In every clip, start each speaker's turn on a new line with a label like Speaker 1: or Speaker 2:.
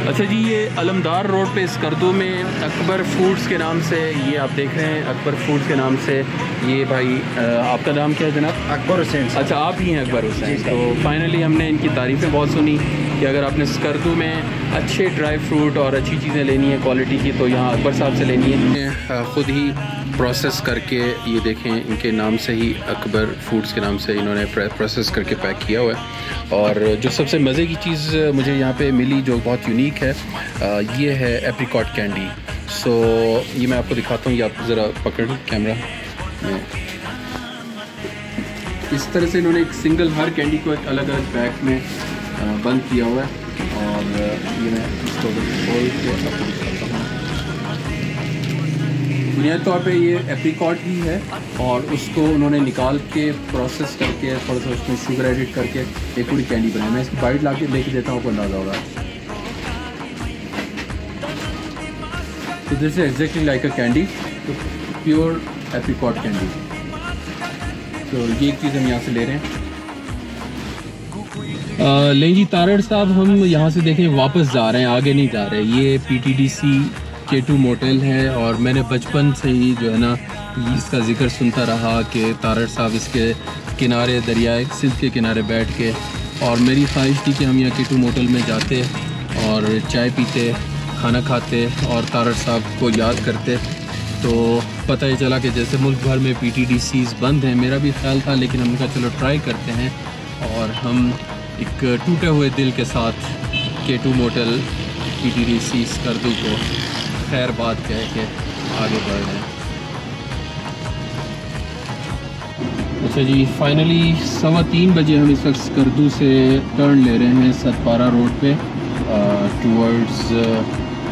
Speaker 1: अच्छा जी, ये अलमदार रोड पे स्कर्दू में अकबर फूड्स के नाम से, ये आप देख रहे हैं अकबर फूड्स के नाम से। ये भाई आपका नाम क्या है जनाब?
Speaker 2: अकबर हुसैन।
Speaker 1: अच्छा, आप ही हैं अकबर हुसैन। तो फाइनली हमने इनकी तारीफ़ें बहुत सुनी कि अगर आपने स्कर्दू में अच्छे ड्राई फ्रूट और अच्छी चीज़ें लेनी है क्वालिटी की तो यहाँ अकबर साहब से लेनी है। ख़ुद ही प्रोसेस करके, ये देखें इनके नाम से ही अकबर फूड्स के नाम से इन्होंने प्रोसेस करके पैक किया हुआ है। और जो सबसे मज़े की चीज़ मुझे यहाँ पे मिली जो बहुत यूनिक है, ये है एप्रिकॉट कैंडी। सो ये मैं आपको दिखाता हूँ, ये आप ज़रा पकड़ कैमरा में। इस तरह से इन्होंने एक सिंगल हर कैंडी को एक अलग अलग पैक में बंद किया हुआ है। और ये मैं इसको खोल के आपको दिखाता हूँ। बुनियादी तौर पे ये एप्रिकॉट ही है और उसको उन्होंने निकाल के प्रोसेस करके थोड़ा सा उसमें शुगर एडिट करके एक पूरी कैंडी बनाई। मैं इसकी बाइट लाके लेके देता हूँ, आपको अंदाज़ा होगा। तो this is exactly like a candy, तो प्योर एप्रिकॉट कैंडी। तो ये एक चीज़ हम यहाँ से ले रहे हैं। लें जी तारड़ साहब, हम यहाँ से देखें वापस जा रहे हैं, आगे नहीं जा रहे। ये PTDC K2 मोटेल है और मैंने बचपन से ही जो है ना इसका ज़िक्र सुनता रहा कि तारड़ साहब इसके किनारे, दरियाए सिंध के किनारे बैठ के, और मेरी ख्वाहिश थी कि हम यहाँ K2 मोटेल में जाते और चाय पीते, खाना खाते और तारड़ साहब को याद करते। तो पता ही चला कि जैसे मुल्क भर में PTDCs बंद हैं, मेरा भी ख्याल था, लेकिन हमने कहा चलो ट्राई करते हैं। और हम एक टूटे हुए दिल के साथ K2 मोटेल PTDC स्कर्दू को खैर बात कह के आगे बढ़ रहे हैं। अच्छा जी, फाइनली 3:15 बजे हम इस वक्त स्कर्दू से टर्न ले रहे हैं सतपारा रोड पे टूवर्ड्स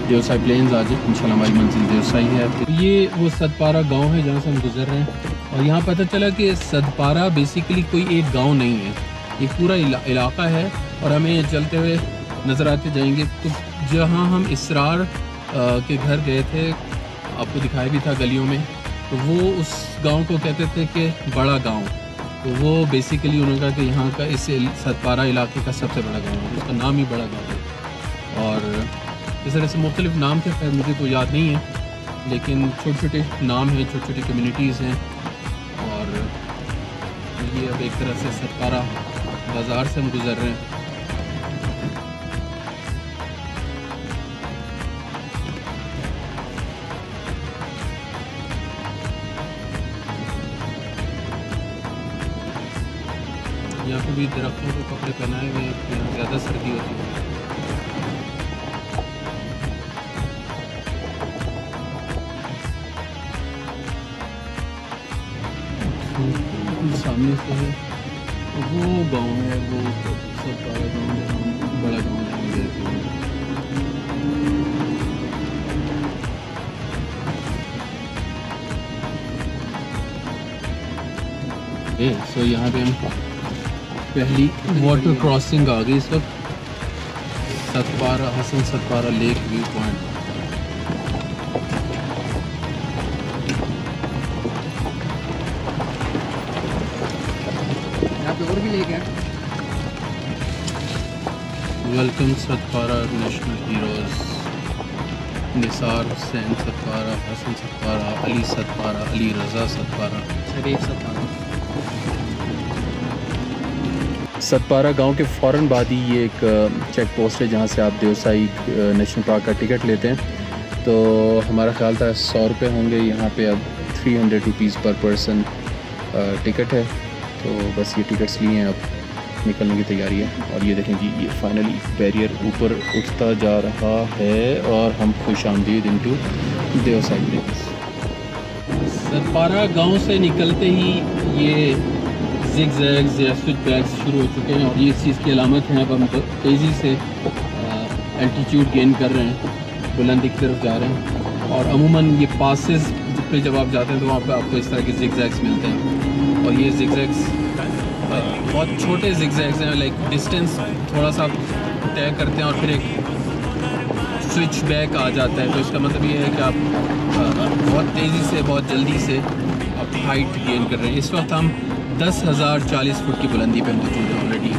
Speaker 1: देवसाई प्लेन्स। आज इंशाल्लाह हमारी मंजिल देवसाई है। तो ये वो सतपारा गांव है जहाँ से हम गुजर रहे हैं। और यहाँ पता चला कि सतपारा बेसिकली कोई एक गांव नहीं है, ये पूरा इलाका है। और हमें चलते हुए नज़र आते जाएंगे। तो जहाँ हम इसरार के घर गए थे, आपको दिखाया भी था गलियों में, तो वो उस गांव को कहते थे कि बड़ा गांव। तो वो बेसिकली उन्होंने कहा कि यहाँ का इस सतपारा इलाके का सबसे बड़ा गांव है, उसका नाम ही बड़ा गांव है। और इस तरह से मुख्तलिफ नाम थे, खैर मुझे तो याद नहीं है, लेकिन छोटे छोटे नाम हैं, छोटी छोटी कम्युनिटीज़ हैं। और ये अब एक तरह से सतपारा बाज़ार से हम गुज़र रहे हैं। यहाँ पे भी दरख्तों को कपड़े पहनाए हुए हैं, यहाँ ज़्यादा सर्दी होती है। सामने से है वो गांव है, वो सतपारा गांव है, बड़ा गांव है। सो यहाँ पे हम पहली वाटर क्रॉसिंग आ गई इस वक्त, Satpara, Hasan Satpara lake view point. यहाँ पे और भी लेक है। Welcome Satpara national heroes, Nisar Hussain Satpara, Hasan Satpara, Ali Satpara, Ali Raza Satpara, Sharif Satpara. Satpara गांव के फ़ौरन बाद ही ये एक चेक पोस्ट है जहां से आप देवसाई नेशनल पार्क का टिकट लेते हैं। तो हमारा ख्याल था 100 रुपये होंगे, यहाँ पे अब 300 रुपीज़ पर पर्सन टिकट है। तो बस ये टिकट्स लिए हैं, अब निकलने की तैयारी है। और ये देखें जी, ये फाइनली बैरियर ऊपर उठता जा रहा है और हम खुशामदीद इनटू देवसाई प्लेस। सतपारा गांव से निकलते ही ये ज़िगज़ैग्स या स्विच बैग्स शुरू हो चुके हैं और ये इस चीज़ की अलामत है। अब हम तेज़ी से एल्टीट्यूड गेन कर रहे हैं, बुलंदी की तरफ जा रहे हैं। और अमूमन ये पासेस पे जब आप जाते हैं तो वहाँ पे आपको इस तरह के ज़िगज़ैग्स मिलते हैं। और ये ज़िगज़ैग्स बहुत छोटे ज़िगज़ैग्स हैं, लाइक डिस्टेंस थोड़ा सा तय करते हैं और फिर एक स्विच बैक आ जाता है। तो इसका मतलब ये है कि आप बहुत तेज़ी से, बहुत जल्दी से आप हाइट गेन कर रहे हैं। इस वक्त हम 10,040 फुट की बुलंदी पे मौजूद है ऑलरेडी।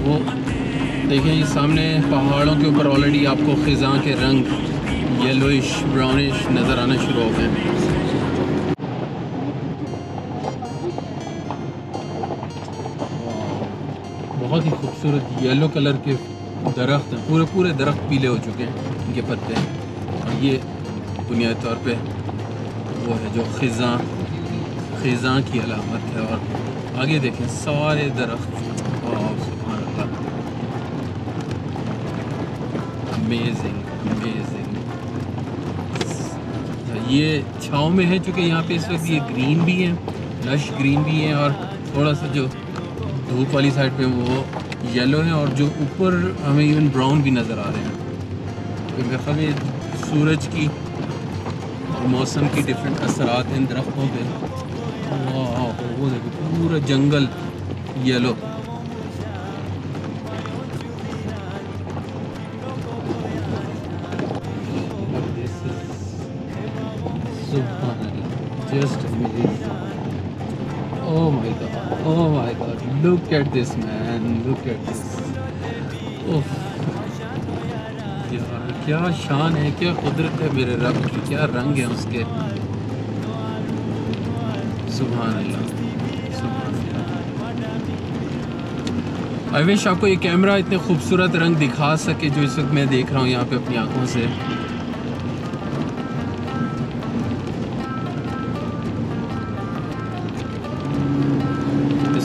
Speaker 1: वो देखें, ये सामने पहाड़ों के ऊपर ऑलरेडी आपको ख़िज़ां के रंग येलोइश ब्राउनिश नज़र आना शुरू हो गए। बहुत ही खूबसूरत येलो कलर के दरख्त हैं, पूरे पूरे दरख्त पीले हो चुके हैं इनके पत्ते। और ये बुनियादी तौर पे वो है जो ख़िज़ां की अलामत है। और आगे देखें सारे दरख्त, सुभान अल्लाह, अमेजिंग अमेजिंग। ये छाँव में है चूँकि यहाँ पे इस वक्त ये ग्रीन भी है, लश ग्रीन भी है, और थोड़ा सा जो धूप वाली साइड पे वो येलो है, और जो ऊपर हमें इवन ब्राउन भी नज़र आ रहे हैं। तो मेरे ख्याल में सूरज की और मौसम की डिफरेंट असरात हैं दरख्तों पे। वो देखो पूरा जंगल yellow. Just amazing. Oh my god, look at this man, look at this. ओह यार, क्या शान है, क्या कुदरत है मेरे रब की, क्या रंग है उसके, सुभान अल्लाह सुभान अल्लाह। आई विश आपको ये कैमरा इतने खूबसूरत रंग दिखा सके जो इस वक्त मैं देख रहा हूँ यहाँ पे अपनी आंखों से।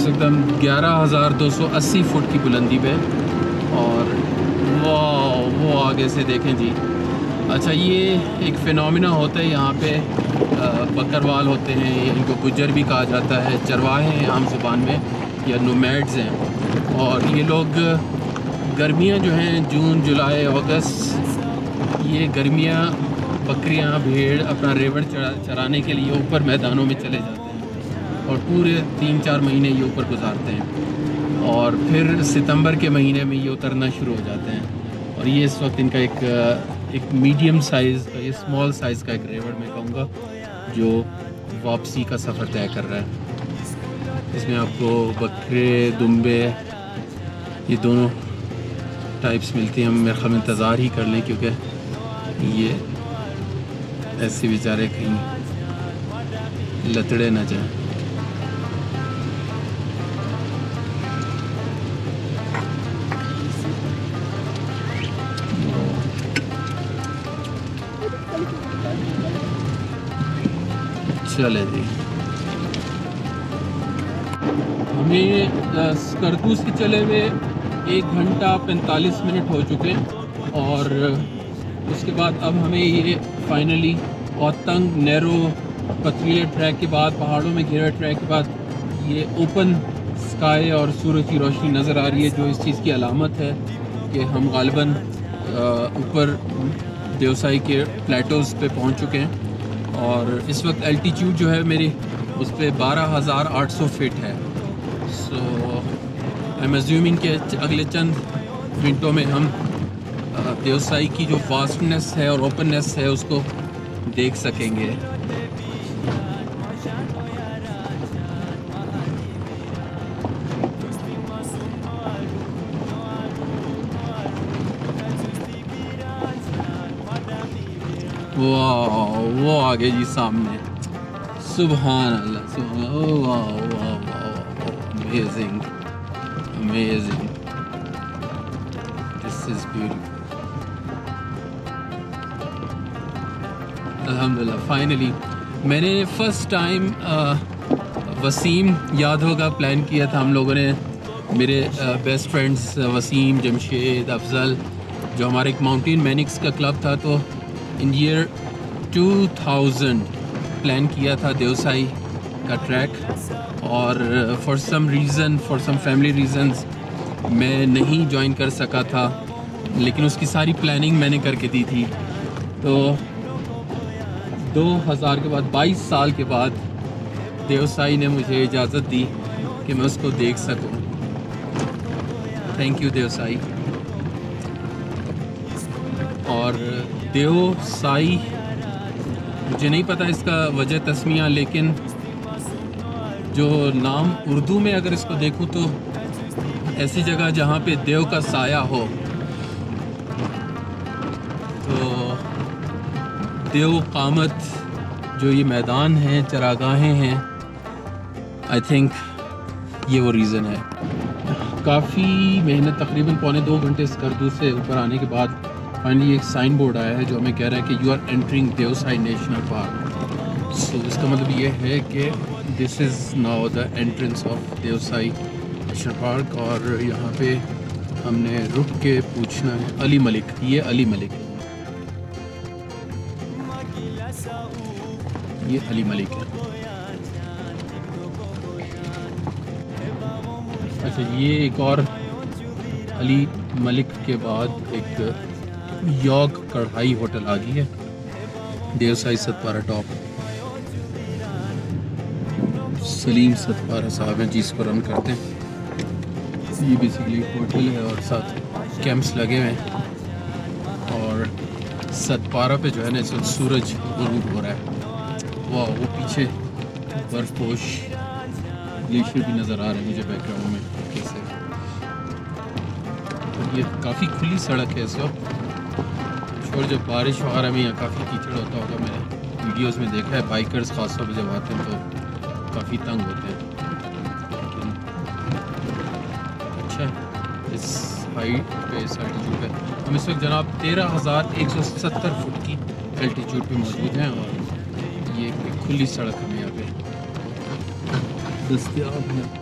Speaker 1: एकदम 11,280 फुट की बुलंदी पे। और वो आगे से देखें जी। अच्छा, ये एक फिनोमिना होता है यहाँ पे, बकरवाल होते हैं, इनको गुज्जर भी कहा जाता है, चरवाहे हैं आम ज़ुबान में, या नोमैड्स हैं। और ये लोग गर्मियाँ जो हैं जून जुलाई अगस्त, ये गर्मियाँ बकरियाँ भेड़ अपना रेवड़ चराने के लिए ऊपर मैदानों में चले जाते हैं और पूरे 3-4 महीने ये ऊपर गुजारते हैं, और फिर सितंबर के महीने में ये उतरना शुरू हो जाते हैं। और ये इस वक्त इनका एक मीडियम साइज़ का, ये स्मॉल साइज़ का एक रेवड़ मैं कहूँगा, जो वापसी का सफ़र तय कर रहा है। इसमें आपको बकरे दुम्बे ये दोनों टाइप्स मिलती हैं। हम मेरे ख्याल में इंतज़ार ही कर लें, क्योंकि ये ऐसे बेचारे कहीं लतड़े ना जाएं। चले जी, हमें स्कर्दू से चले हुए 1 घंटा 45 मिनट हो चुके हैं। और उसके बाद अब हमें ये फाइनली औतंग नैरो पथरीले ट्रैक के बाद, पहाड़ों में घिरे ट्रैक के बाद, ये ओपन स्काई और सूरज की रोशनी नज़र आ रही है, जो इस चीज़ की अलामत है कि हम गालिबन ऊपर देवसाई के प्लेटोज़ पे पहुंच चुके हैं। और इस वक्त एल्टीट्यूड जो है मेरी उस पर 12,800 फीट है। सो आई एम अज्यूमिंग कि अगले चंद मिनटों में हम देवसाई की जो वास्टनेस है और ओपननेस है उसको देख सकेंगे। वाह, वो आगे जी सामने, सुभान अल्लाह सुभान, वाह वाह वाह, amazing amazing, this is beautiful. अल्हम्दुलिल्लाह फाइनली मैंने फ़र्स्ट टाइम वसीम यादव का प्लान किया था हम लोगों ने, मेरे बेस्ट फ्रेंड्स वसीम, जमशेद, अफजल, जो हमारे एक माउंटेन मैनिक्स का क्लब था। तो इन ईयर 2000 प्लान किया था देवसाई का ट्रैक, और फॉर सम फैमिली रीज़न्स मैं नहीं ज्वाइन कर सका था, लेकिन उसकी सारी प्लानिंग मैंने करके दी थी। तो 2000 के बाद 22 साल के बाद देवसाई ने मुझे इजाज़त दी कि मैं उसको देख सकूं। Thank you Deosai. और देवसाई, मुझे नहीं पता इसका वजह तस्मिया, लेकिन जो नाम उर्दू में अगर इसको देखूं तो ऐसी जगह जहाँ पे देव का साया हो। तो देव कामत जो ये मैदान है, चरागाहें हैं, आई थिंक ये वो रीज़न है। काफ़ी मेहनत, तकरीबन पौने 2 घंटे स्कर्दू से ऊपर आने के बाद फाइनली एक साइन बोर्ड आया है जो हमें कह रहा है कि you are entering Deosai national park. So इसका मतलब ये है कि this is now the entrance of Deosai national park. और यहाँ पे हमने रुक के पूछना है अली मलिक, ये अली मलिक है, ये अली मलिक है। अच्छा, ये एक और अली मलिक के बाद एक यॉग कढ़ाई होटल आ गई है, देवसाई सतपारा टॉप। सलीम सतपारा साहब हैं जिसको रन करते हैं। ये बेसिकली होटल है और साथ कैंप्स लगे हुए हैं। और सतपारा पे जो है ना इस वक्त सूरज गुरूब हो रहा है। वाह, वो पीछे बर्फपोश ग्लेशियर भी नज़र आ रहे हैं मुझे बैकग्राउंड में कैसे। और ये काफ़ी खुली सड़क है इस वक्त। और जब बारिश वगैरह में यहाँ काफ़ी कीचड़ होता होगा, मैंने वीडियोस में देखा है। बाइकर्स खासतौर पर जब आते हैं तो काफ़ी तंग होते हैं। लेकिन अच्छा, इस हाइट पे, इस एल्टीट्यूड पे हम इस वक्त जनाब 13,170 फुट की एल्टीट्यूड पे मौजूद हैं। और ये एक खुली सड़क हमें यहाँ पे दस्तयाब है।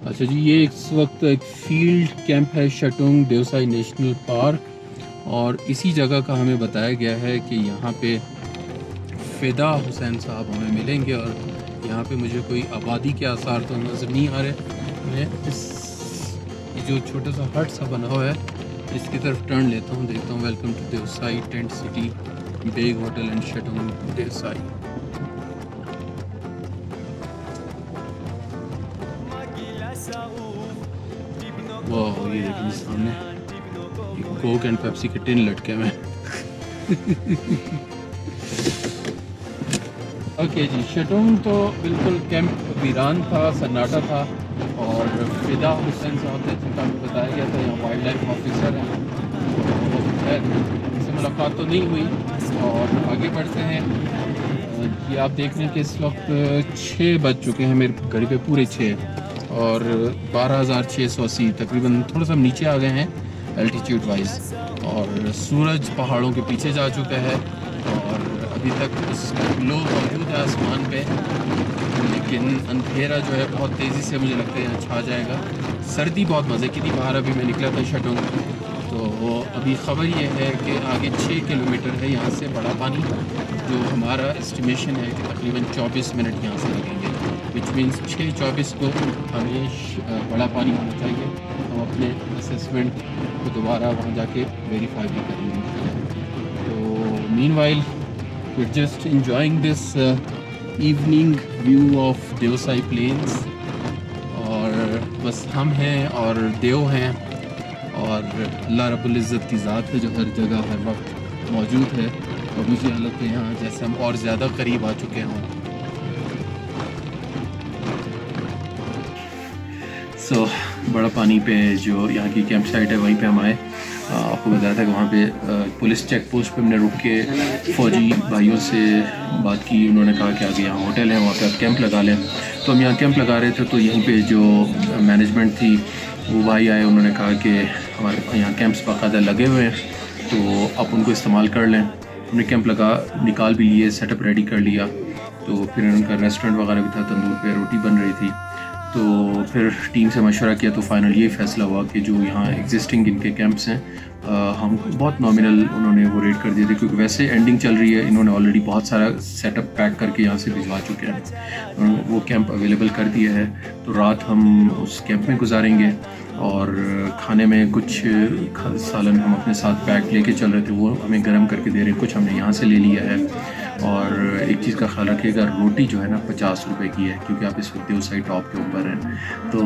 Speaker 1: अच्छा जी, ये इस वक्त एक फील्ड कैंप है शटुंग देवसाई नेशनल पार्क। और इसी जगह का हमें बताया गया है कि यहाँ पे फ़िदा हुसैन साहब हमें मिलेंगे। और यहाँ पे मुझे कोई आबादी के आसार तो नज़र नहीं आ रहे। मैं इस जो छोटा सा हट सा बना हुआ है इसकी तरफ टर्न लेता हूँ, देखता हूँ। Welcome to Deosai tent city Baig hotel and Shatung Deosai. वाह, ये देखिए सामने कोक एंड पेप्सी के टिन लटके हुए हैं। ओके जी, शटुंग तो बिल्कुल कैंप वीरान था, सन्नाटा था। और फ़िदा हुसैन साहब ने जिनका हमें बताया गया था यहाँ वाइल्ड लाइफ ऑफिसर हैं, उनसे मुलाकात तो नहीं हुई। और आगे बढ़ते हैं। ये आप देख रहे हैं कि इस वक्त 6 बज चुके हैं, मेरी घड़ी पे पूरे 6 और 12,680 तकरीबन, थोड़ा सा नीचे आ गए हैं एल्टीट्यूड वाइज। और सूरज पहाड़ों के पीछे जा चुका है और अभी तक लो मौजूद है आसमान पे, लेकिन अंधेरा जो है बहुत तेज़ी से मुझे लगता है यहाँ छा जाएगा। सर्दी बहुत मज़े की थी बाहर। अभी मैं निकला था शटुंग, तो अभी ख़बर ये है कि आगे 6 किलोमीटर है यहाँ से बड़ा पानी, जो हमारा एस्टिमेशन है कि तकरीबन 24 मिनट यहाँ से लगेंगे, विच मीन्स 6:24 को हमें बड़ा पानी होना चाहिए। हम अपने असेसमेंट को दोबारा वहाँ जाके वेरीफाई भी करेंगे। तो meanwhile we are just enjoying this evening view of Deosai plains. बस हम हैं और देव हैं और अल्लाह रब्बुल इज़्ज़त की ज़ात है जो हर जगह हर वक्त मौजूद है। और मुझे हालत है यहाँ जैसे हम और ज़्यादा करीब आ चुके हों। सो बड़ा पानी पे जो यहाँ की कैंप साइट है वहीं पे हम आए। आपको बताया था कि वहाँ पे पुलिस चेक पोस्ट पे हमने रुक के फ़ौजी भाइयों से बात की। उन्होंने कहा कि आगे यहाँ होटल है, वहाँ पे आप कैंप लगा लें। तो हम यहाँ कैंप लगा रहे थे, तो यहीं पे जो मैनेजमेंट थी वो भाई आए। उन्होंने कहा कि हमारे यहाँ कैंप्स बाकायदा लगे हुए हैं, तो आप उनको इस्तेमाल कर लें। हमने कैंप निकाल भी लिए, सेटअप रेडी कर लिया। तो फिर उनका रेस्टोरेंट वगैरह भी था, तंदूर पे रोटी बन रही थी। तो फिर टीम से मशवरा किया तो फाइनल ये फ़ैसला हुआ कि जो यहाँ एग्जिस्टिंग इनके कैंप्स हैं हम बहुत नॉमिनल उन्होंने वो रेट कर दिए थे, क्योंकि वैसे एंडिंग चल रही है। इन्होंने ऑलरेडी बहुत सारा सेटअप पैक करके यहाँ से भिजवा चुके हैं, वो कैंप अवेलेबल कर दिया है। तो रात हम उस कैंप में गुजारेंगे और खाने में कुछ सालन हम अपने साथ पैक लेके चल रहे थे, वो हमें गर्म करके दे रहे हैं। कुछ हमने यहाँ से ले लिया है। और एक चीज़ का ख्याल रखिएगा, रोटी जो है ना 50 रुपए की है, क्योंकि आप इस वक्त देवसाई टॉप के ऊपर हैं। तो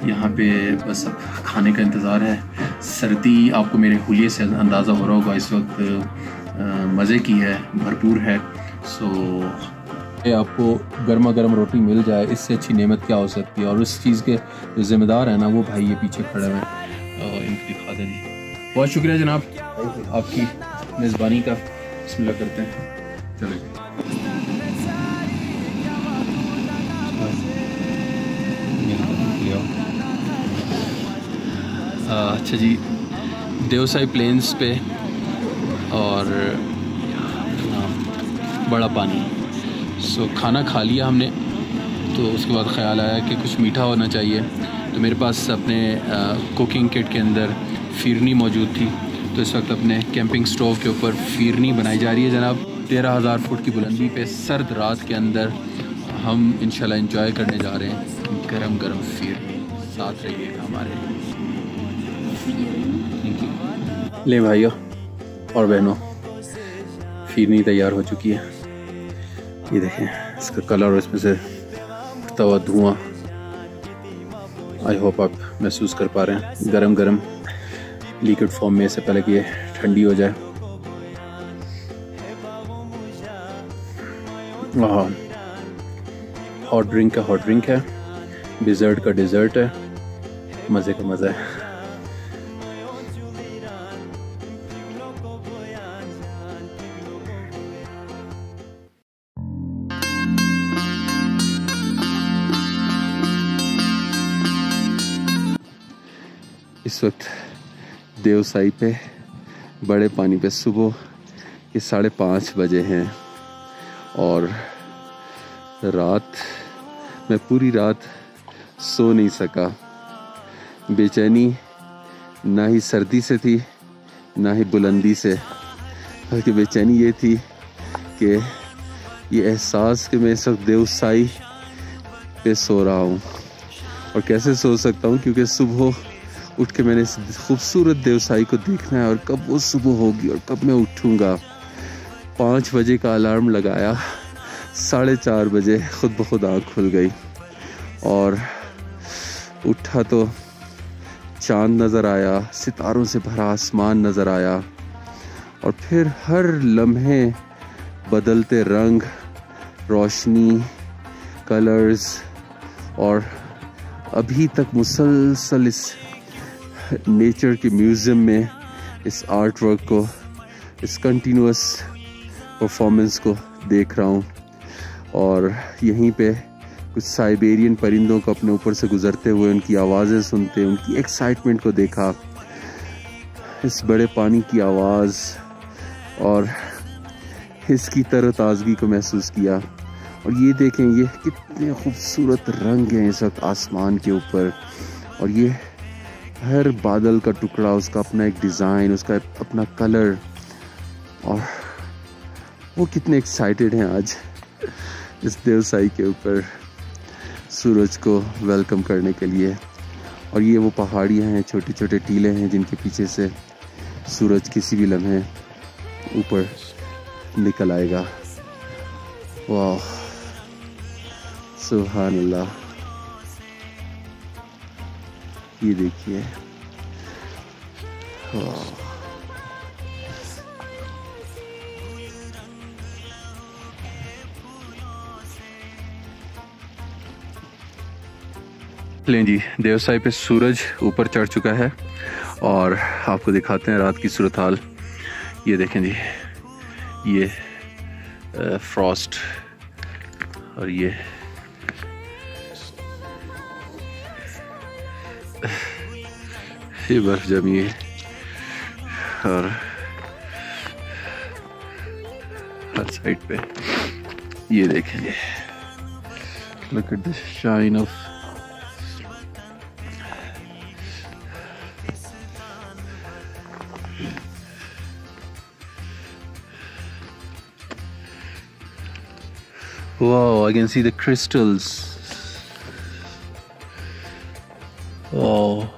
Speaker 1: यहाँ पे बस अब खाने का इंतज़ार है। सर्दी आपको मेरे हुलिये से अंदाज़ा हो रहा होगा, इस वक्त मज़े की है, भरपूर है। सो आपको गर्मा गर्म रोटी मिल जाए, इससे अच्छी नेमत क्या हो सकती है। और उस चीज़ के जो ज़िम्मेदार हैं ना, वो भाई ये पीछे खड़े हुए हैं, इनकी दिखा दें जी। बहुत शुक्रिया जनाब आपकी मेज़बानी का। बिस्मिल्लाह करते हैं, चलिए। अच्छा जी, देवसाई प्लेन्स पे और बड़ा पानी। सो खाना खा लिया हमने, तो उसके बाद ख़्याल आया कि कुछ मीठा होना चाहिए। तो मेरे पास अपने कुकिंग किट के अंदर फिरनी मौजूद थी। तो इस वक्त अपने कैंपिंग स्टोव के ऊपर फिरनी बनाई जा रही है जनाब। 13,000 फुट की बुलंदी पे सर्द रात के अंदर हम इंशाल्लाह एंजॉय करने जा रहे हैं गरम गरम फिरनी। साथ रहिएगा हमारे। ले भाइयों और बहनों, फिरनी तैयार हो चुकी है। ये देखें इसका कलर और इसमें से उठता हुआ धुआं। आई होप आप महसूस कर पा रहे हैं गरम गरम लिक्विड फॉर्म में, से पहले कि ये ठंडी हो जाए। हॉट ड्रिंक का हॉट ड्रिंक है, डिज़र्ट का डिज़र्ट है, मज़े का मज़ा है। इस वक्त देवसाई पे बड़े पानी पे सुबह के 5:30 बजे हैं और रात मैं पूरी रात सो नहीं सका। बेचैनी ना ही सर्दी से थी ना ही बुलंदी से, बल्कि बेचैनी ये थी कि ये एहसास कि मैं इस वक्त देवसाई पे सो रहा हूँ। और कैसे सो सकता हूँ, क्योंकि सुबह उठ के मैंने इस खूबसूरत देवसाई को देखना है और कब वो सुबह होगी और कब मैं उठूँगा। 5 बजे का अलार्म लगाया, 4:30 बजे खुद ब खुद आँख खुल गई और उठा तो चांद नज़र आया, सितारों से भरा आसमान नज़र आया और फिर हर लम्हे बदलते रंग, रोशनी, कलर्स और अभी तक मुसलसल इस नेचर के म्यूज़ियम में इस आर्ट वर्क को, इस कंटिन्यूअस परफॉर्मेंस को देख रहा हूँ। और यहीं पे कुछ साइबेरियन परिंदों को अपने ऊपर से गुजरते हुए उनकी आवाज़ें सुनते, उनकी एक्साइटमेंट को देखा, इस बड़े पानी की आवाज़ और इसकी तरोताज़गी को महसूस किया। और ये देखें, ये कितने खूबसूरत रंग हैं इस वक्त आसमान के ऊपर, और ये हर बादल का टुकड़ा, उसका अपना एक डिज़ाइन, उसका अपना कलर, और वो कितने एक्साइटेड हैं आज इस देवसाई के ऊपर सूरज को वेलकम करने के लिए। और ये वो पहाड़ियाँ हैं, छोटे छोटे टीले हैं जिनके पीछे से सूरज किसी भी लम्हे ऊपर निकल आएगा। वाह, सुभान अल्लाह। ये देखिए, लें जी, देवसाई पे सूरज ऊपर चढ़ चुका है और आपको दिखाते हैं रात की सूरत हाल। ये देखें जी, ये फ्रॉस्ट और ये बर्फ जमी है और हर साइड पे ये देखें जी, look at the shine of wow, I can see the crystals. Wow.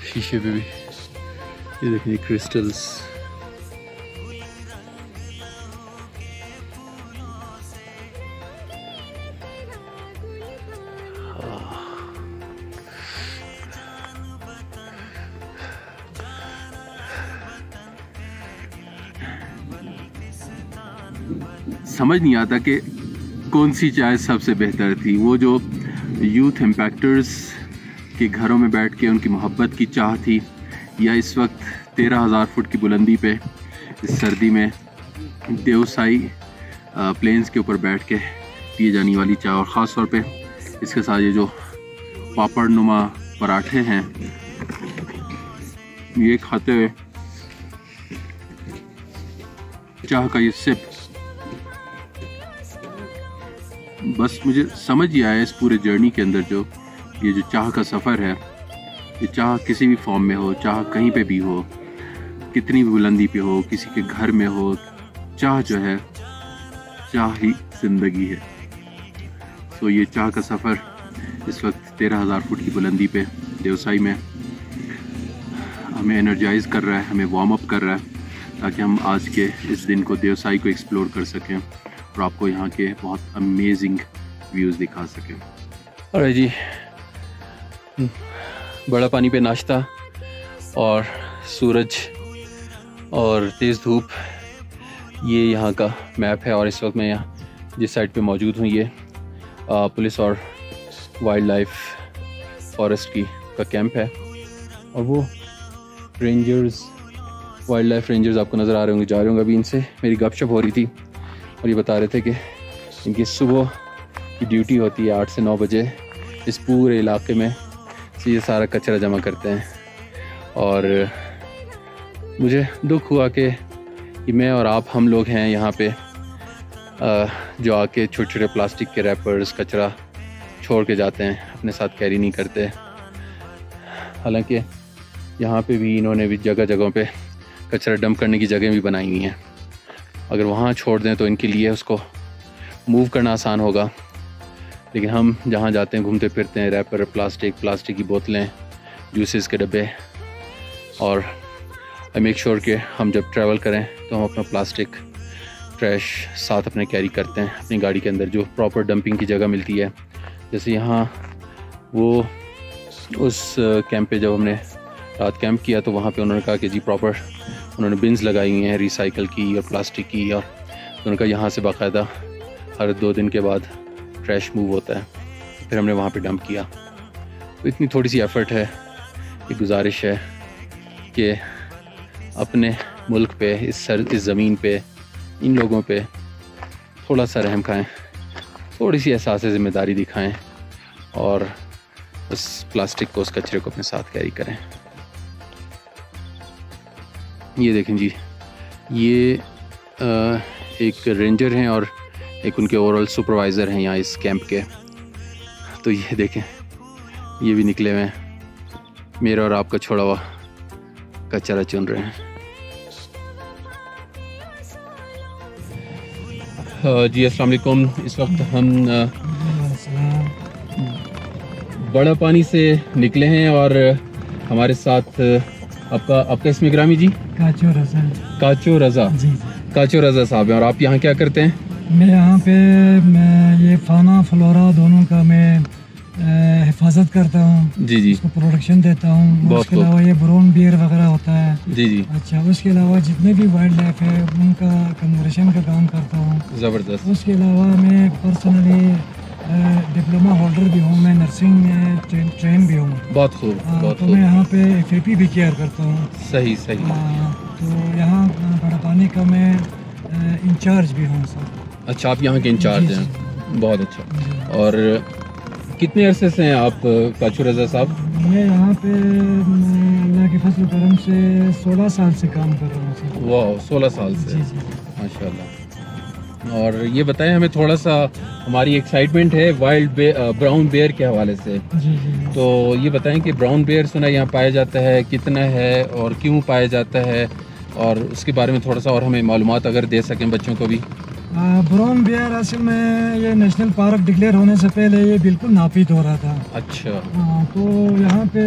Speaker 1: शीशे पे भी ये देखिए क्रिस्टल्स। समझ नहीं आता कि कौन सी चाय सबसे बेहतर थी, वो जो यूथ इम्पैक्टर्स के घरों में बैठ के उनकी मोहब्बत की चाह थी, या इस वक्त 13,000 फुट की बुलंदी पे इस सर्दी में देवसाई प्लेन्स के ऊपर बैठ के पिए जाने वाली चाय, और ख़ास तौर पे इसके साथ ये जो पापड़ नुमा पराठे हैं, ये खाते हुए चाह का ये सिप, बस मुझे समझ ही आया इस पूरे जर्नी के अंदर जो ये जो चाह का सफ़र है, ये चाह किसी भी फॉर्म में हो, चाह कहीं पे भी हो, कितनी भी बुलंदी पे हो, किसी के घर में हो, चाह जो है, चाह ही ज़िंदगी है। तो ये चाह का सफ़र इस वक्त 13,000 फुट की बुलंदी पे देवसाई में हमें एनर्जाइज़ कर रहा है, हमें वार्म अप कर रहा है, ताकि हम आज के इस दिन को, देवसाई को एक्सप्लोर कर सकें और आपको यहाँ के बहुत अमेजिंग व्यूज़ दिखा सकें। अरे जी, बड़ा पानी पे नाश्ता और सूरज और तेज़ धूप, ये यहाँ का मैप है। और इस वक्त मैं यहाँ जिस साइड पे मौजूद हूँ, ये पुलिस और वाइल्ड लाइफ फॉरेस्ट का कैंप है, और वो रेंजर्स, वाइल्ड लाइफ रेंजर्स आपको नज़र आ रहे होंगे, जा रहे होंगे। अभी इनसे मेरी गपशप हो रही थी और ये बता रहे थे कि इनकी सुबह की ड्यूटी होती है 8 से 9 बजे, इस पूरे इलाके में से ये सारा कचरा जमा करते हैं। और मुझे दुख हुआ कि मैं और आप, हम लोग हैं यहाँ पे जो आके छोटे छोटे प्लास्टिक के रैपर्स, कचरा छोड़ के जाते हैं, अपने साथ कैरी नहीं करते। हालांकि यहाँ पे भी इन्होंने भी जगह जगहों पे कचरा डंप करने की जगह भी बनाई हुई हैं, अगर वहाँ छोड़ दें तो इनके लिए उसको मूव करना आसान होगा। लेकिन हम जहाँ जाते हैं, घूमते फिरते हैं, रैपर, प्लास्टिक की बोतलें, जूसेस के डब्बे, और आई मेक श्योर कि हम जब ट्रैवल करें तो हम अपना प्लास्टिक ट्रैश साथ अपने कैरी करते हैं अपनी गाड़ी के अंदर, जो प्रॉपर डंपिंग की जगह मिलती है। जैसे यहाँ वो उस कैंप पे जब हमने रात कैंप किया तो वहाँ पे उन्होंने कहा कि जी प्रॉपर उन्होंने बिन्स लगाई हुई हैं रिसाइकल की और प्लास्टिक की, और उन्होंने कहा यहाँ से बाकायदा हर 2 दिन के बाद ट्रैश मूव होता है। फिर हमने वहाँ पे डंप किया। तो इतनी थोड़ी सी एफ़र्ट है, एक गुजारिश है कि अपने मुल्क पे, इस ज़मीन पे, इन लोगों पे थोड़ा सा रहम खाएं, थोड़ी सी एहसास ज़िम्मेदारी दिखाएं और उस प्लास्टिक को, उस कचरे को अपने साथ कैरी करें। ये देखें जी, ये एक रेंजर हैं और एक उनके ओवरऑल सुपरवाइज़र हैं यहाँ इस कैंप के। तो ये देखें, ये भी निकले हुए हैं, मेरा और आपका छोड़ा हुआ कचरा चुन रहे हैं। जी अस्सलाम वालेकुम। इस वक्त हम बड़ा पानी से निकले हैं और हमारे साथ आपका इसमें ग्रामी जी
Speaker 2: काचो रजा।
Speaker 1: काचो रजा
Speaker 2: जी।
Speaker 1: काचो रजा साहब हैं। और आप यहाँ क्या करते हैं?
Speaker 2: मैं यहाँ पे ये फाना फ्लोरा दोनों का मैं हिफाजत करता हूँ।
Speaker 1: जी जी।
Speaker 2: उसको प्रोडक्शन देता हूँ। उसके अलावा ये ब्राउन बियर वगैरह होता है।
Speaker 1: जी जी।
Speaker 2: अच्छा, उसके अलावा जितने भी वाइल्ड लाइफ है उनका कन्वर्शन का काम करता हूँ।
Speaker 1: ज़बरदस्त।
Speaker 2: उसके अलावा मैं पर्सनली डिप्लोमा होल्डर भी हूँ, मैं नर्सिंग में ट्रेन भी हूँ।
Speaker 1: बहुत खूब, बहुत
Speaker 2: तो
Speaker 1: खूब।
Speaker 2: मैं यहाँ पे FAP भी केयर करता हूँ।
Speaker 1: सही सही।
Speaker 2: तो यहाँ बड़ा पानी का मैं इंचार्ज भी हूँ सर।
Speaker 1: अच्छा, आप यहाँ के इंचार्ज हैं, बहुत अच्छा। और कितने अरसे से हैं आप काचो रजा साहब?
Speaker 2: मैं यहाँ पे अल्लाह के फजल करम से 16 साल से काम कर रहा हूँ सर।
Speaker 1: वाह, 16 साल से।
Speaker 2: जी जी।
Speaker 1: माशाल्लाह। और ये बताएं हमें थोड़ा सा, हमारी एक्साइटमेंट है वाइल्ड ब्राउन बेयर के हवाले से।
Speaker 2: जी जी।
Speaker 1: तो ये बताएं कि ब्राउन बेयर सुना यहाँ पाया जाता है, कितना है और क्यों पाया जाता है, और उसके बारे में थोड़ा सा और हमें मालूमात अगर दे सकें बच्चों को भी।
Speaker 2: ब्राउन बेयर असल में ये नेशनल पार्क डिक्लेयर होने से पहले ये बिल्कुल नापीद हो रहा था।
Speaker 1: अच्छा।
Speaker 2: तो यहाँ पे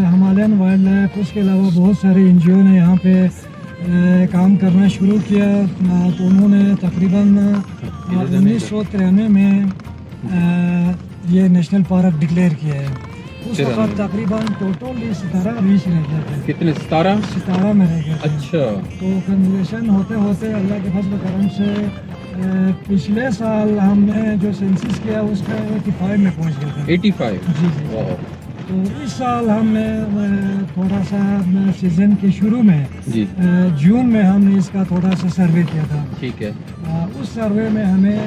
Speaker 2: हिमालयन वाइल्ड लाइफ, उसके अलावा बहुत सारे NGO ने यहाँ पे काम करना शुरू किया। तो उन्होंने तकरीबन 1993 में ये नेशनल पार्क डिक्लेयर किया है। उस वक्त तकरीबन टोटल 17 रीच रह गए थे।
Speaker 1: कितने? 17
Speaker 2: में रह गए थे।
Speaker 1: अच्छा।
Speaker 2: तो कन्वर्सेशन होते होते अल्लाह के फजल करम से पिछले साल हमने जो सेंसस किया उसका 85 में पहुंच गए थे।
Speaker 1: 85?
Speaker 2: जी जी। तो इस साल हमने थोड़ा सा सीजन के शुरू में जून में हमने इसका थोड़ा सा सर्वे किया था।
Speaker 1: ठीक है।
Speaker 2: उस सर्वे में हमें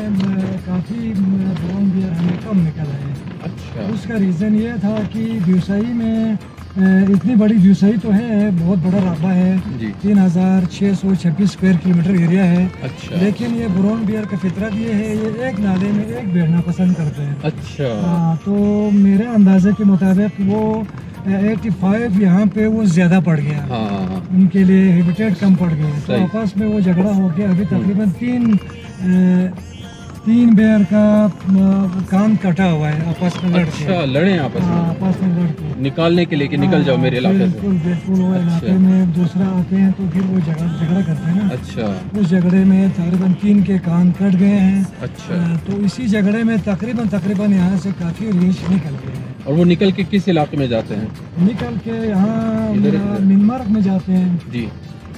Speaker 2: काफ़ी ब्राउन बियर हमें कम निकल आए।
Speaker 1: अच्छा।
Speaker 2: उसका रीज़न ये था कि व्यूसाई में इतनी बड़ी व्यूसाई तो है, बहुत बड़ा रकबा है, 3626 स्क्वायर किलोमीटर एरिया है।
Speaker 1: अच्छा। लेकिन
Speaker 2: ये ब्राउन बियर का फितरत ये है, ये एक नाले में एक बैठना पसंद करते हैं।
Speaker 1: अच्छा।
Speaker 2: तो मेरे अंदाजे के मुताबिक वो 85 यहाँ पे वो ज़्यादा पड़ गया।
Speaker 1: हाँ।
Speaker 2: उनके लिए हैबिटेट कम पड़ गया। तो आपस में वो झगड़ा हो गया। अभी तकरीबन तीन बेर का कान कटा हुआ है आपस में लड़ के।
Speaker 1: अच्छा, लड़े आपस में
Speaker 2: लड़ के
Speaker 1: निकालने के लिए कि निकल जाओ मेरे इलाके से।
Speaker 2: बिल्कुल वो इलाके में दूसरा आते हैं तो फिर वो झगड़ा करते हैं ना।
Speaker 1: अच्छा।
Speaker 2: उस झगड़े में तकरीबन 3 के कान कट गए हैं।
Speaker 1: अच्छा।
Speaker 2: तो इसी झगड़े में तकरीबन यहाँ से काफ़ी रीच निकल गए हैं।
Speaker 1: और वो निकल के किस इलाके में जाते हैं?
Speaker 2: निकल के यहाँ मिनमार्क में जाते हैं।
Speaker 1: जी।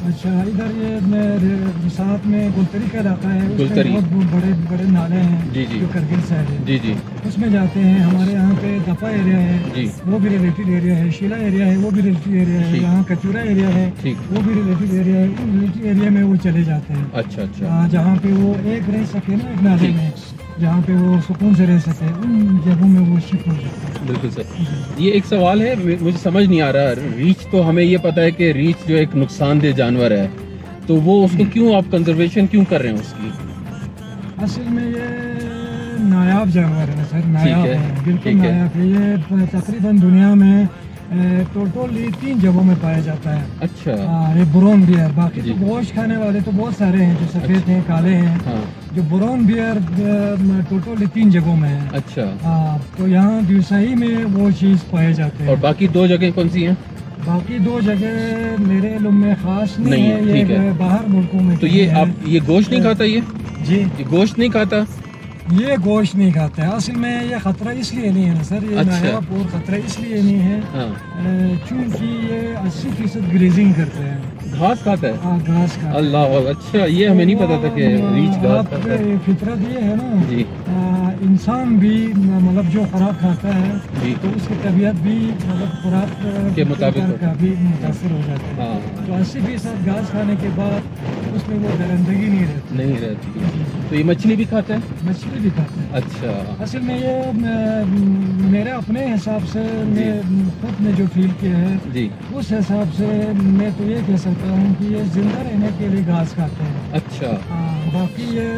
Speaker 2: अच्छा, इधर ये साथ में गुलतरी का इलाका है,
Speaker 1: गुलतरी
Speaker 2: बहुत बड़े बड़े नाले हैं।
Speaker 1: जी जी।
Speaker 2: जो करगिल साइड है।
Speaker 1: जी जी।
Speaker 2: उसमें जाते हैं। हमारे यहाँ पे दफा एरिया है
Speaker 1: जी,
Speaker 2: वो भी रिलेटेड एरिया है। शीला एरिया है, वो भी रिलेटेड एरिया है। यहाँ कचूरा एरिया है, वो भी रिलेटेड एरिया है। उन रिलेटेड एरिया में वो चले जाते हैं।
Speaker 1: अच्छा अच्छा।
Speaker 2: जहाँ पे वो एक रह सके ना, एक नाले में जहाँ पे वो सुकून से रह सके, उन जगहों में वो शिफ्ट हो जाता है।
Speaker 1: बिल्कुल सर। ये एक सवाल है, मुझे समझ नहीं आ रहा। रीछ तो हमें ये पता है कि रीछ जो एक नुकसानदेह जानवर है, तो वो उसको क्यों आप कंजर्वेशन क्यों कर रहे हैं उसकी?
Speaker 2: असल में ये नायाब जानवर है सर, नायाब है, बिल्कुल नायाब है। ये तकरीबन दुनिया में टोटली 3 जगहों में पाया जाता है।
Speaker 1: अच्छा।
Speaker 2: ये ब्राउन बियर, बाकी तो गोश्त खाने वाले तो बहुत सारे हैं जो सफ़ेद हैं, काले हैं।
Speaker 1: हाँ। जो
Speaker 2: ब्राउन बियर टोटली 3 जगहों में है।
Speaker 1: अच्छा।
Speaker 2: तो यहाँ व्यूसाई में वो चीज़ पाए जाते हैं।
Speaker 1: और बाकी 2 जगह कौन सी हैं?
Speaker 2: बाकी 2 जगह मेरे इल्म में खास नहीं है, ये बाहर मुल्कों में।
Speaker 1: तो ये आप ये गोश्त नहीं खाता? ये
Speaker 2: जी,
Speaker 1: ये गोश्त नहीं खाता?
Speaker 2: ये गोश्त नहीं खाता है। असल में ये खतरा इसलिए नहीं है ना सर, ये नायाब और खतरा इसलिए नहीं है चूँकि ये 80% ग्रेजिंग करते हैं।
Speaker 1: घास खाता है?
Speaker 2: हाँ, घास खाता है।
Speaker 1: अल्लाह, अच्छा, ये हमें नहीं पता था कि रीछ घास खाता है।
Speaker 2: फितरत ये है ना
Speaker 1: जी,
Speaker 2: इंसान भी मतलब जो खुराक खाता है
Speaker 1: जी,
Speaker 2: तो उसकी तबीयत भी मतलब खुराक
Speaker 1: के मुताबिक
Speaker 2: काफ़ी मुतासर हो जाता है।
Speaker 1: हाँ।
Speaker 2: तो 80% घास खाने के बाद उसमें वो दरंदगी नहीं रहती।
Speaker 1: तो ये मछली भी खाता है?
Speaker 2: मछली भी खाता है।
Speaker 1: अच्छा।
Speaker 2: असल में ये मेरे अपने हिसाब से मैं खुद ने जो फील किया है
Speaker 1: जी,
Speaker 2: उस हिसाब से मैं तो ये कह सकता हूँ कि ये जिंदा रहने के लिए घास खाते हैं।
Speaker 1: अच्छा।
Speaker 2: बाकी ये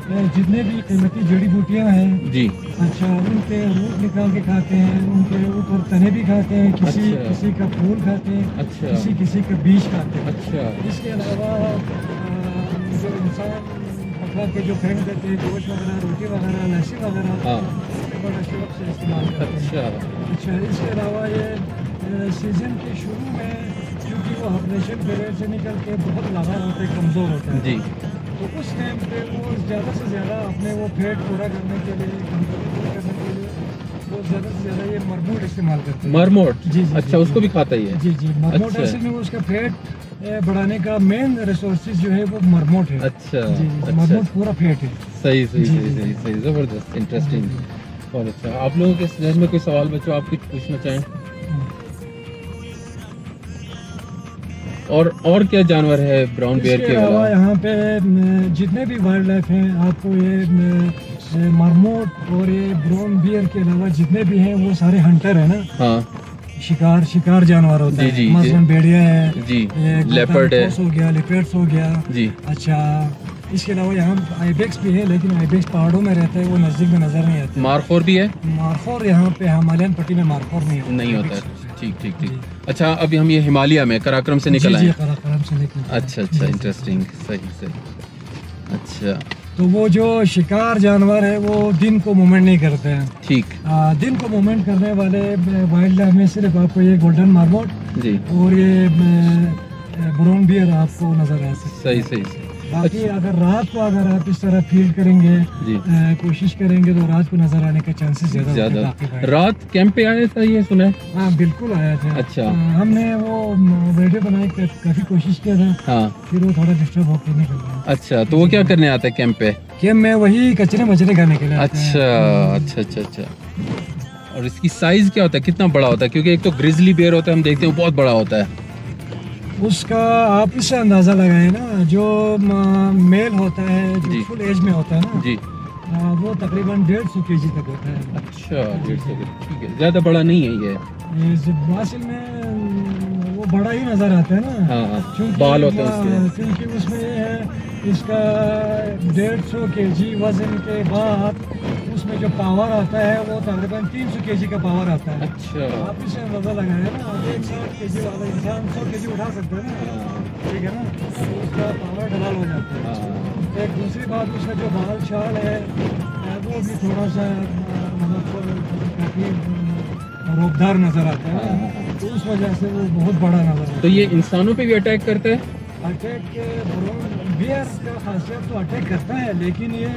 Speaker 2: जितने भी कीमती जड़ी बूटियाँ हैं
Speaker 1: जी,
Speaker 2: अच्छा, उनके रूट निकाल के खाते हैं, उनके ऊपर तने भी खाते हैं, किसी का फूल खाते हैं,
Speaker 1: अच्छा,
Speaker 2: किसी का बीज खाते हैं।
Speaker 1: अच्छा।
Speaker 2: इसके अलावा जो इंसान पका के जो फेंक देते हैं, गोश्त वगैरह, रोटी वगैरह, लस्सी वगैरह, बड़ा शौक से इस्तेमाल करते हैं। अच्छा, इसके अलावा ये सीज़न के शुरू में क्योंकि वो ऑपरेशन पीरियड से निकल के बहुत लाभार होते हैं, कमज़ोर होते हैं जी, तो उस टाइम पे वो ज़्यादा से ज़्यादा अपने वो फैट पूरा करने के लिए, कमजोरी पूरा करने के लिए वो ज़्यादा से ज़्यादा ये मरमोट इस्तेमाल करते हैं।
Speaker 1: मरमोट?
Speaker 2: जी जी।
Speaker 1: अच्छा, उसको भी खाता ही है?
Speaker 2: जी जी। मरमोट असल में उसका फैट बढ़ाने का मेन रिसोर्सेज जो है वो मरमोट है।
Speaker 1: अच्छा
Speaker 2: जी, मरमोट पूरा फैट है।
Speaker 1: सही सही सही सही सही, ज़बरदस्त, इंटरेस्टिंग, बहुत अच्छा। आप लोगों के जहन में कोई सवाल बच्चों आप कुछ पूछना चाहें? और क्या जानवर है ब्राउन बियर के अलावा?
Speaker 2: यहाँ पे जितने भी वाइल्ड लाइफ हैं, आपको ये मरमोट और ये ब्राउन बियर के अलावा जितने भी हैं वो सारे हंटर है ना। हाँ, शिकार जानवर होता है, मसलन भेड़िया है जी, लेपर्ड है, हो गया, लेपर्ड्स हो गया जी। अच्छा, इसके अलावा यहाँ आइबेक्स भी है, लेकिन आइबेक्स पहाड़ों में रहता है, वो नज़दीक में नज़र नहीं आता। मारखोर भी है? मारखोर यहाँ पे हिमालयन पट्टी में मारखोर नहीं होता है। ठीक ठीक ठीक। अच्छा, अभी हम ये हिमालय में कराक्रम से निकल आए? कराक्रम से निकल। अच्छा अच्छा, इंटरेस्टिंग, सही सही। अच्छा, तो वो जो शिकार जानवर है वो दिन को मूवमेंट नहीं करते हैं। ठीक। दिन को मूवमेंट करने वाले वाइल्ड लाइफ में सिर्फ आपको ये गोल्डन मार्मोट जी और ये ब्राउन बियर आपको नजर आ सकते हैं। सही सही। बाकी अगर रात को अगर आप इस तरह फील्ड करेंगे, कोशिश करेंगे तो रात को नजर आने के चांसेस ज्यादा। रात कैंप पे आया था ये सुना है? हाँ, बिल्कुल आया था। अच्छा, हमने वो वीडियो बनाने की काफी कोशिश किया था। हाँ, फिर वो थोड़ा डिस्टर्ब होकर निकल गया। अच्छा, तो वो क्या करने आता है कैंप पे? कैंप में वही कचरे मचरे खाने के लिए। अच्छा अच्छा अच्छा अच्छा। और इसकी साइज क्या होता है, कितना बड़ा होता है? क्योंकि एक तो ग्रिजली बेयर होता है, हम देखते हैं वो बहुत बड़ा होता है। उसका आप इससे अंदाज़ा लगाएं ना, जो मेल होता है, जो फुल एज में होता है ना जी, वो तकरीबन 150 kg तक होता है। अच्छा, 150 kg, ठीक है, ज़्यादा बड़ा नहीं है ये। असल में वो बड़ा ही नज़र आता है ना। हाँ, क्योंकि बाल होते हैं उसके, क्योंकि उसमें ये है इसका 150 kg वजन के बाद उसमें जो पावर आता है वो तकरीबन 300 kg का पावर आता है। अच्छा, आप इसे अंदाजा लगाए ना, 160 kg वाला इंसान 100 kg उठा सकता है ना, ठीक है ना, तो उसका पावर डबल हो जाता है। एक दूसरी बात, उसका जो बाल शाल है वो भी थोड़ा सा काफ़ी रोकदार नज़र आता है, तो उस वजह से वो बहुत बड़ा नज़र आता है। तो ये इंसानों पे भी अटैक करता है? अटैक बियर का खासियत तो अटैक करता है, लेकिन ये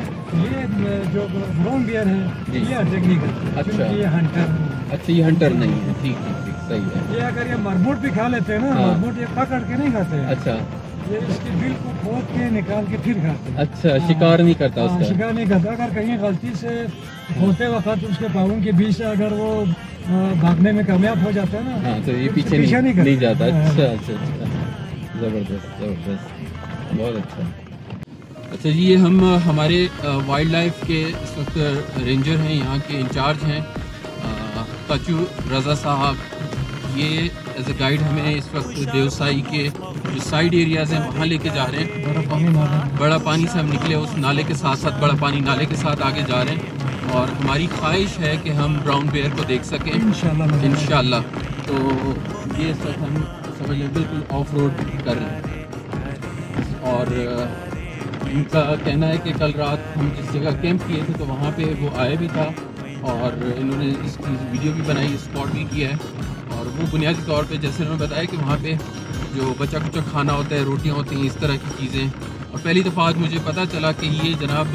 Speaker 2: जो ब्राउन बियर है ये अटैक नहीं करता। अच्छा, ये हंटर। अच्छा, ये हंटर नहीं है। ठीक ठीक ठीक, सही है। ये अगर ये मरमोट भी खा लेते हैं ना, मरमोट ये पकड़ के नहीं खाते हैं। अच्छा, ये इसकी बिल को खोद के निकाल के फिर खाते हैं। अच्छा, शिकार नहीं करता उसका? शिकार नहीं करता। अगर कहीं गलती से होते वक्त उसके पाँवों के बीच से अगर वो भागने में कामयाब हो जाता है ना, हाँ, तो ये पीछे नहीं जाता। अच्छा अच्छा अच्छा, ज़बरदस्त ज़बरदस्त, बहुत अच्छा। अच्छा जी, ये हम हमारे वाइल्ड लाइफ के इस वक्त रेंजर हैं, यहाँ के इंचार्ज हैं कचू रज़ा साहब। ये एज ए गाइड हमें इस वक्त देवसाई के जो साइड एरियाज़ हैं वहाँ लेके जा रहे हैं। बड़ा पानी से हम निकले, उस नाले के साथ साथ बड़ा पानी नाले के साथ आगे जा रहे हैं, और हमारी ख्वाहिश है कि हम ब्राउन बियर को देख सकें इंशाल्लाह। तो ये सब हम समझ लें बिल्कुल ऑफ रोड कर रहे हैं। और इनका कहना है कि कल रात हम जिस जगह कैंप किए थे तो वहाँ पे वो आया भी था, और इन्होंने इसकी वीडियो भी बनाई, स्पॉट भी किया है। और वो बुनियादी तौर पे जैसे उन्होंने बताया कि वहाँ पे जो बचा कुचा खाना होता है, रोटियाँ होती हैं, इस तरह की चीज़ें। और पहली दफ़ा आज मुझे पता चला कि ये जनाब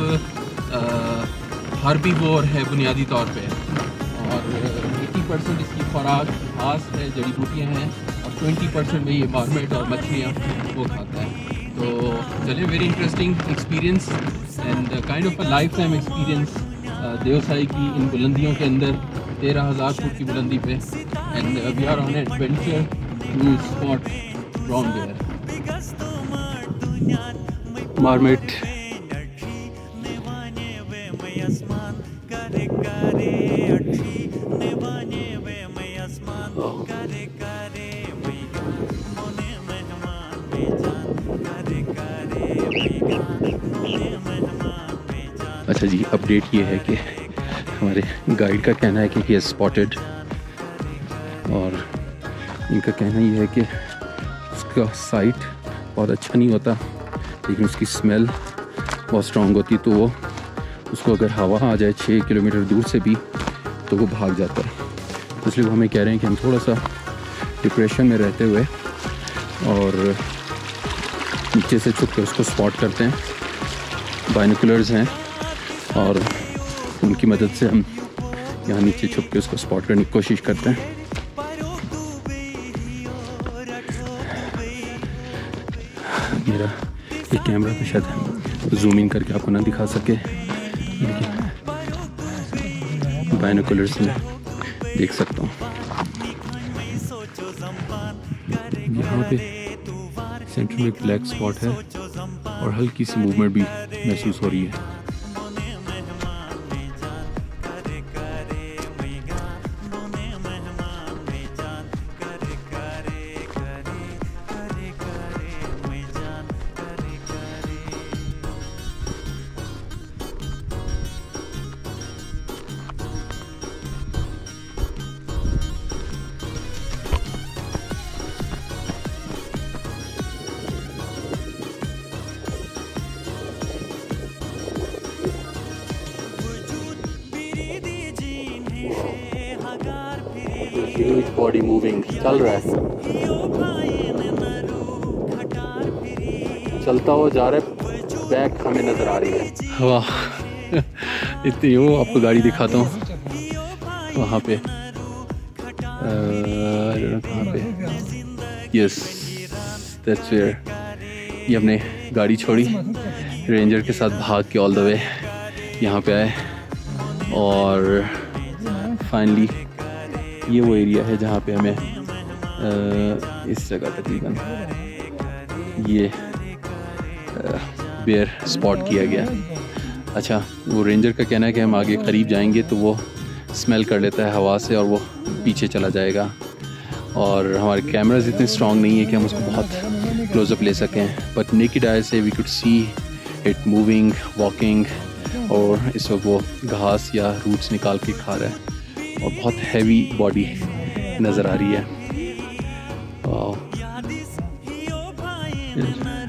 Speaker 2: हर्बीवोर है बुनियादी तौर पे, और 80% इसकी खुराक घास है, जड़ी बूटियाँ हैं, और 20% में ये मार्मेट और मछलियाँ वो खाता है। तो चलिए, very interesting experience and kind of a lifetime experience Deosai की इन बुलंदियों के अंदर, 13,000 फुट की बुलंदी पे, and we are on adventure to spot brown bear marmot. अच्छा जी, अपडेट ये है कि हमारे गाइड का कहना है कि ही हैज़ स्पॉटेड, और इनका कहना ये है कि उसका साइट बहुत अच्छा नहीं होता, लेकिन उसकी स्मेल बहुत स्ट्रॉन्ग होती, तो वो
Speaker 1: उसको अगर हवा आ जाए 6 किलोमीटर दूर से भी तो वो भाग जाता है। इसलिए वो हमें कह रहे हैं कि हम थोड़ा सा डिप्रेशन में रहते हुए और नीचे से छुप के उसको स्पॉट करते हैं। बाइनोकुलर्स हैं और उनकी मदद से हम यहाँ नीचे छुप के उसको स्पॉट करने की कोशिश करते हैं। मेरा ये कैमरा पे शायद जूम इन करके आपको ना दिखा सके, लेकिन बाइनोकुलर्स में देख सकता हूँ। यहाँ पे सेंटर में ब्लैक स्पॉट है और हल्की सी मूवमेंट भी महसूस हो रही है। बॉडी मूविंग चल रहा है, चलता हुआ जा रहा है, बैक हमें नज़र आ रही है। वाह इतनी वो आपको गाड़ी दिखाता हूँ वहाँ पे, कहाँ पे, यस दैट्स वेयर। ये हमने गाड़ी छोड़ी, रेंजर के साथ भाग के ऑल द वे यहाँ पे आए और फाइनली ये वो एरिया है जहाँ पे हमें इस जगह तकरीबन ये बेयर स्पॉट किया गया। अच्छा, वो रेंजर का कहना है कि हम आगे करीब जाएंगे तो वो स्मेल कर लेता है हवा से और वो पीछे चला जाएगा, और हमारे कैमराज इतने स्ट्रॉन्ग नहीं है कि हम उसको बहुत क्लोजअप ले सकें, बट नेकेड आई से we could see it moving, walking, और इस वक्त वो घास या रूट्स निकाल के खा रहा है और बहुत हैवी बॉडी नज़र आ रही है।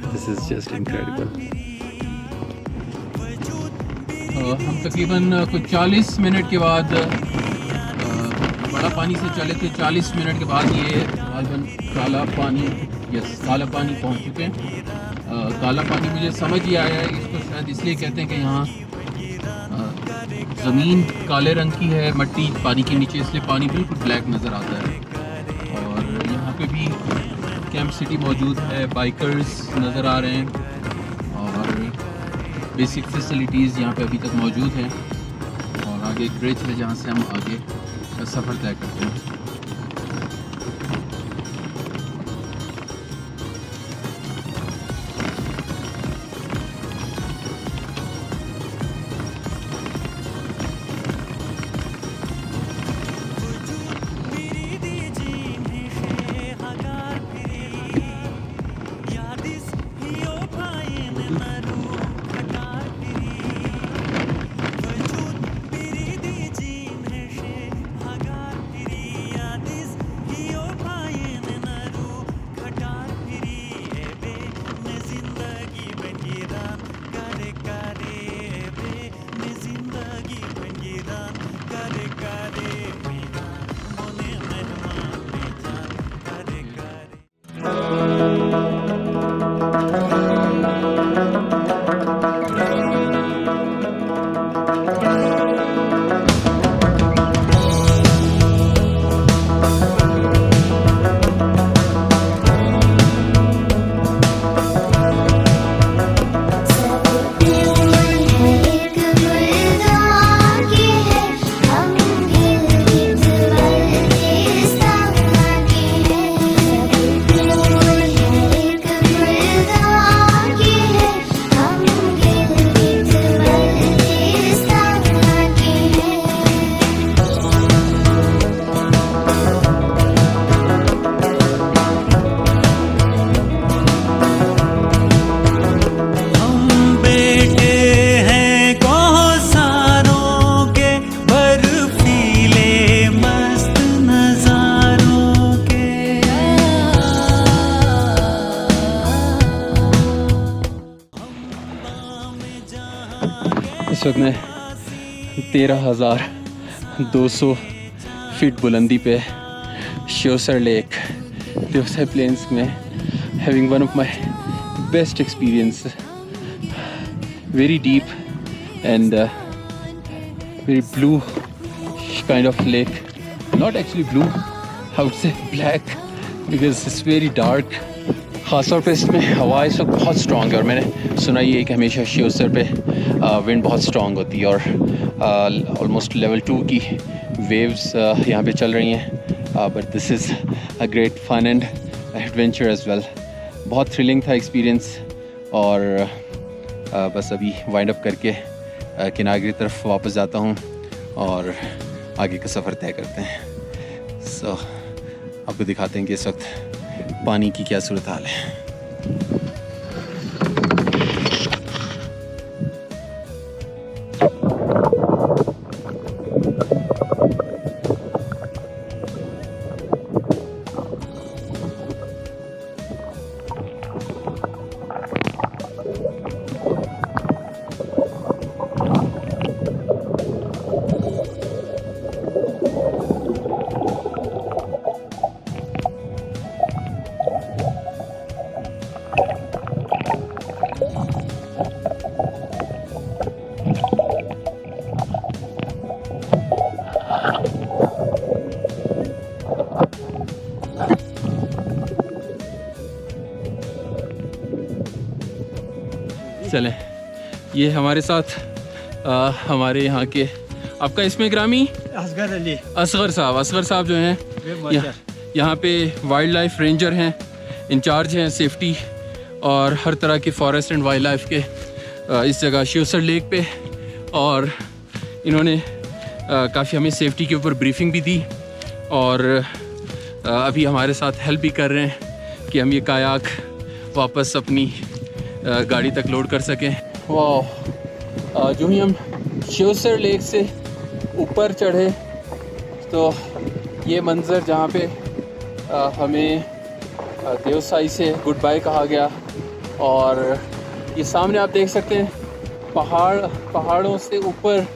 Speaker 1: This is just incredible. हम तकरीबन कुछ 40 मिनट के बाद बड़ा पानी से चले थे। 40 मिनट के बाद ये काला पानी, यस काला पानी पहुंच चुके हैं। काला पानी मुझे समझ ही आया है, इसको शायद इसलिए कहते हैं कि यहाँ ज़मीन काले रंग की है, मट्टी पानी के नीचे, इसलिए पानी बिल्कुल ब्लैक नज़र आता है। और यहाँ पे भी कैंप सिटी मौजूद है, बाइकर्स नज़र आ रहे हैं और बेसिक फैसिलिटीज़ यहाँ पे अभी तक मौजूद हैं। और आगे एक ब्रिज है जहाँ से हम आगे का सफ़र तय करते हैं। इस वक्त मैं 13,200 फीट बुलंदी पे श्योसर लेक देवसाई प्लेन्स में, having one of my best experience, very deep and very blue kind of lake, not actually blue, I would say black because it's very dark. ख़ासतौर पे इसमें हवा इस वक्त बहुत स्ट्रॉन्ग है और मैंने सुना ही है कि हमेशा श्योसर पे विंड बहुत स्ट्रॉन्ग होती है और ऑलमोस्ट लेवल 2 की वेव्स यहाँ पे चल रही हैं, but this is a great fun and adventure as well. बहुत थ्रिलिंग था एक्सपीरियंस और बस अभी वाइंड अप करके किनारे की तरफ वापस जाता हूँ और आगे का सफ़र तय करते हैं। सो आपको दिखाते हैं कि इस वक्त पानी की क्या सूरत हाल है। चलें, ये हमारे साथ हमारे यहाँ के, आपका इसमें ग्रामी असगर साहब जो हैं यहाँ पे वाइल्ड लाइफ रेंजर हैं, इंचार्ज हैं सेफ्टी और हर तरह के फॉरेस्ट एंड वाइल्ड लाइफ के इस जगह श्योसर लेक पे, और इन्होंने काफ़ी हमें सेफ्टी के ऊपर ब्रीफिंग भी दी और अभी हमारे साथ हेल्प भी कर रहे हैं कि हम ये कायाक वापस अपनी गाड़ी तक लोड कर सकें। वाह, जो ही हम श्योसर लेक से ऊपर चढ़े तो ये मंज़र जहाँ पे हमें देवसाई से गुड बाय कहा गया, और ये सामने आप देख सकते हैं पहाड़ों से ऊपर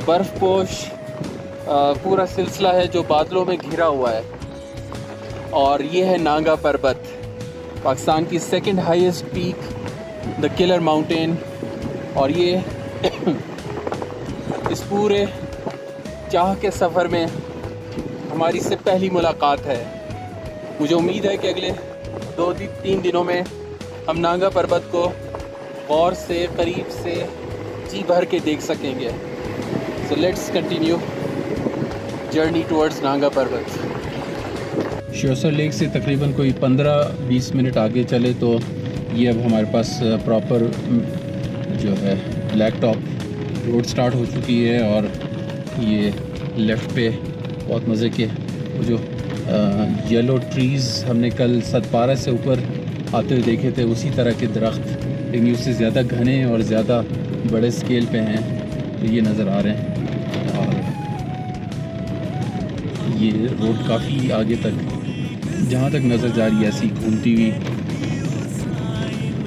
Speaker 1: बर्फ़पोश पूरा सिलसिला है जो बादलों में घिरा हुआ है, और ये है नांगा पर्वत, पाकिस्तान की second highest peak, the killer mountain. और ये इस पूरे चाह के सफ़र में हमारी से पहली मुलाकात है। मुझे उम्मीद है कि अगले 2-3 दिनों में हम नांगा पर्वत को गौर से करीब से जी भर के देख सकेंगे। So let's continue journey towards Nanga पर्वत। श्योसर लेक से तकरीबन कोई 15-20 मिनट आगे चले तो ये अब हमारे पास प्रॉपर जो है ब्लैक टॉप रोड स्टार्ट हो चुकी है, और ये लेफ़्ट पे बहुत मज़े के वो जो येलो ट्रीज़ हमने कल सतपारा से ऊपर आते हुए देखे थे उसी तरह के दरख्त, लेकिन उससे ज़्यादा घने और ज़्यादा बड़े स्केल पे हैं, तो ये नज़र आ रहे हैं। और ये रोड काफ़ी आगे तक जहाँ तक नज़र जा रही है ऐसी घूमती हुई,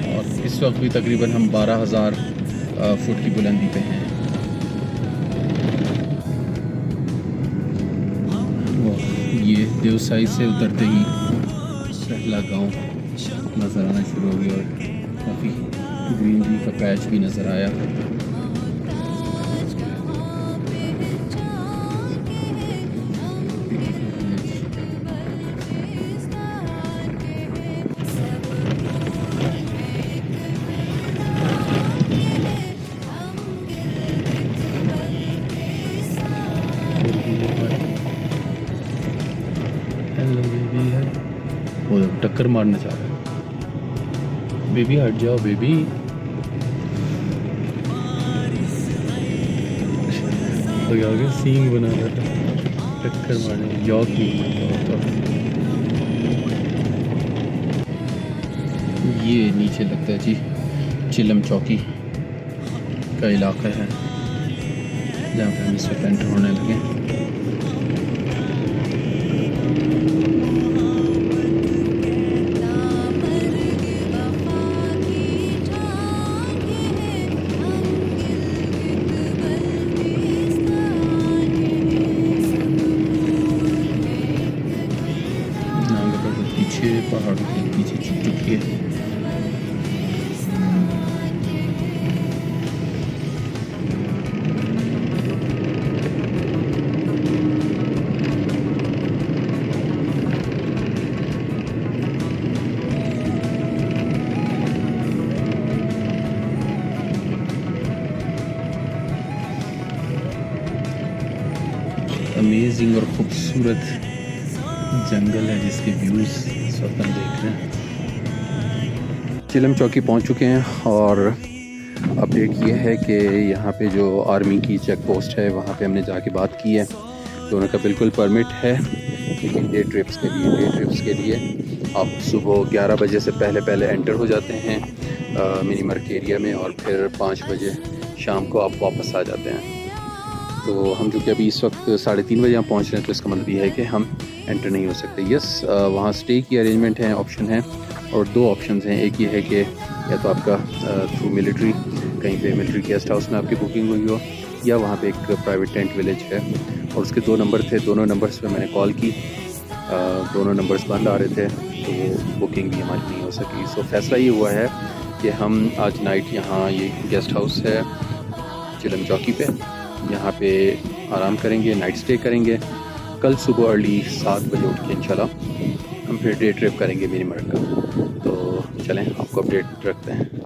Speaker 1: और इस वक्त भी तकरीबन हम 12,000 फुट की बुलंदी पे हैं। ये देवसाई से उतरते ही पहला गांव नज़र आना शुरू हो गया और काफ़ी ग्रीनरी का पैच भी नज़र आया। वो टक्कर मारना चाह रहा है। बेबी हट जाओ बेबी। तो क्या हो गया, सींग बना रहा था, टक्कर मारने यॉक नहीं। ये नीचे लगता है जी चिलम चौकी का इलाका है जहाँ पे हम इस वक्त एंटर होने लगे। अमेजिंग और ख़ूबसूरत जंगल है जिसके व्यूज़ इस वक्त हम देख रहे हैं। चिलम चौकी पहुंच चुके हैं और अपडेट ये है कि यहाँ पे जो आर्मी की चेक पोस्ट है वहाँ पे हमने जाके बात की है। दोनों का बिल्कुल परमिट है, लेकिन डे ट्रिप्स के लिए आप सुबह 11 बजे से पहले एंटर हो जाते हैं मिनी मर्ग एरिया में, और फिर 5 बजे शाम को आप वापस आ जाते हैं। तो हम जो कि अभी इस वक्त 3:30 बजे यहाँ पहुँच रहे हैं, तो इसका मतलब ये है कि हम एंटर नहीं हो सकते। यस, वहाँ स्टे की अरेंजमेंट है, ऑप्शन है, और 2 ऑप्शंस हैं। एक ये है कि या तो आपका थ्रू मिलिट्री कहीं पे मिलिट्री गेस्ट हाउस में आपकी बुकिंग हुई हो, या वहाँ पे एक प्राइवेट टेंट विलेज है, और उसके 2 नंबर थे। दोनों नंबर्स पे मैंने कॉल की, दोनों नंबर्स बंद आ रहे थे, तो वो बुकिंग भी हमारी नहीं हो सकी। सो फैसला ये हुआ है कि हम आज नाइट यहाँ, ये गेस्ट हाउस है चिलम चौकी पे, यहाँ पे आराम करेंगे, नाइट स्टे करेंगे। कल सुबह अर्ली 7 बजे उठ के इंशाल्लाह हम फिर डे ट्रिप करेंगे मिनी मर्ग का। तो चलें, आपको अपडेट रखते हैं।